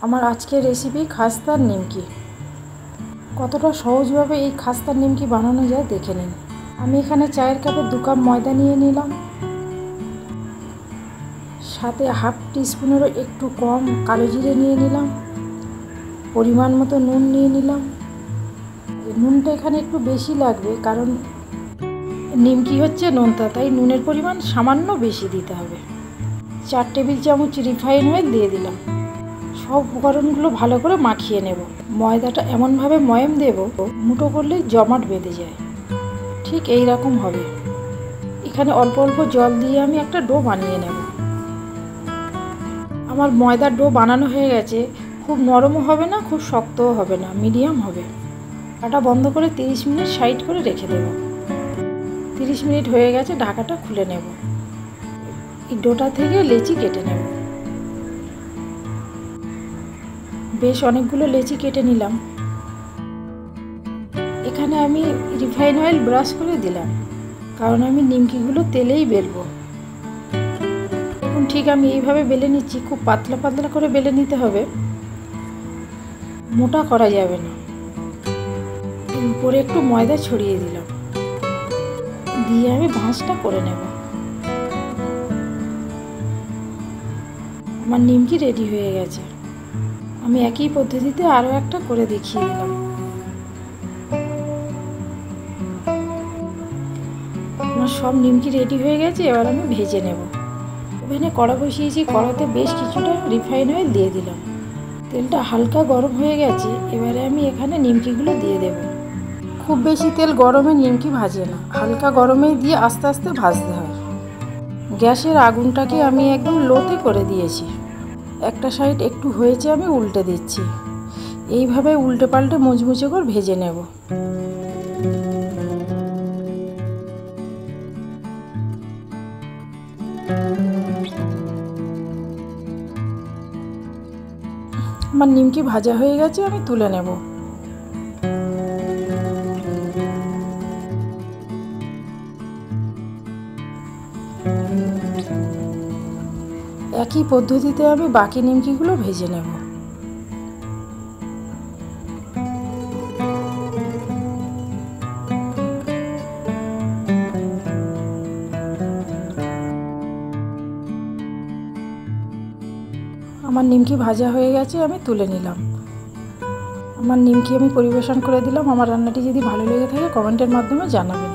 আমার আজকের রেসিপি খাস্তার নিমকি। কতটা সহজভাবে এই খাস্তার নিমকি বানানো যায় দেখে নিন। আমি এখানে চায়ের কাপে 2 কাপ ময়দা নিয়ে নিলাম, সাথে হাফ টিস্পুনেরও একটু কম কালো জিরে নিয়ে নিলাম, পরিমাণ মতো নুন নিয়ে নিলাম। নুনটা এখানে একটু বেশি লাগবে, কারণ নিমকি হচ্ছে নোনতা, তাই নুনের পরিমাণ সামান্য বেশি দিতে হবে। 4 টেবিল চামচ রিফাইন অয়েল দিয়ে দিলাম। সব উপকরণগুলো ভালো করে মাখিয়ে নেব। ময়দাটা এমনভাবে ময়াম দেব মুঠো করলে জমাট বেঁধে যায়, ঠিক এই রকম হবে। এখানে অল্প অল্প জল দিয়ে আমি একটা ডো বানিয়ে নেব। আমার ময়দার ডো বানানো হয়ে গেছে। খুব নরমও হবে না, খুব শক্তও হবে না, মিডিয়াম হবে। ঢাকাটা বন্ধ করে 30 মিনিট সাইড করে রেখে দেব। 30 মিনিট হয়ে গেছে, ঢাকাটা খুলে নেব। এই ডোটা থেকে লেচি কেটে নেব। বেশ অনেকগুলো লেচি কেটে নিলাম। এখানে আমি রিফাইন অয়েল ব্রাশ করে দিলাম, কারণ আমি নিমকিগুলো তেলেই বেলবো। এখন ঠিক আমি এইভাবে বেলে নিচ্ছি। খুব পাতলা পাতলা করে বেলে নিতে হবে, মোটা করা যাবে না। উপরে একটু ময়দা ছড়িয়ে দিলাম, দিয়ে আমি ভাঁজটা করে নেব। আমার নিমকি রেডি হয়ে গেছে। আমি একই পদ্ধতিতে আরও একটা করে দেখিয়ে দিলাম। আমার সব নিমকি রেডি হয়ে গেছে, এবার আমি ভেজে নেব। ওভেনে কড়া বসিয়েছি, কড়াতে বেশ কিছুটা রিফাইন অয়েল দিয়ে দিলাম। তেলটা হালকা গরম হয়ে গেছে, এবারে আমি এখানে নিমকিগুলো দিয়ে দেব। খুব বেশি তেল গরমে নিমকি ভাজে না, হালকা গরমেই দিয়ে আস্তে আস্তে ভাজতে হয়। গ্যাসের আগুনটাকে আমি একদম লোতে করে দিয়েছি। একটা সাইড একটু হয়েছে, আমি উল্টে দিচ্ছি। এইভাবে উল্টে পাল্টে মুচমুচে করে ভেজে নেব। আমার নিমকি ভাজা হয়ে গেছে, আমি তুলে নেব। একই পদ্ধতিতে আমি বাকি নিমকিগুলো ভেজে নেব। আমার নিমকি ভাজা হয়ে গেছে, আমি তুলে নিলাম। আমার নিমকি আমি পরিবেশন করে দিলাম। আমার রান্নাটি যদি ভালো লেগে থাকে কমেন্টের মাধ্যমে জানাবেন।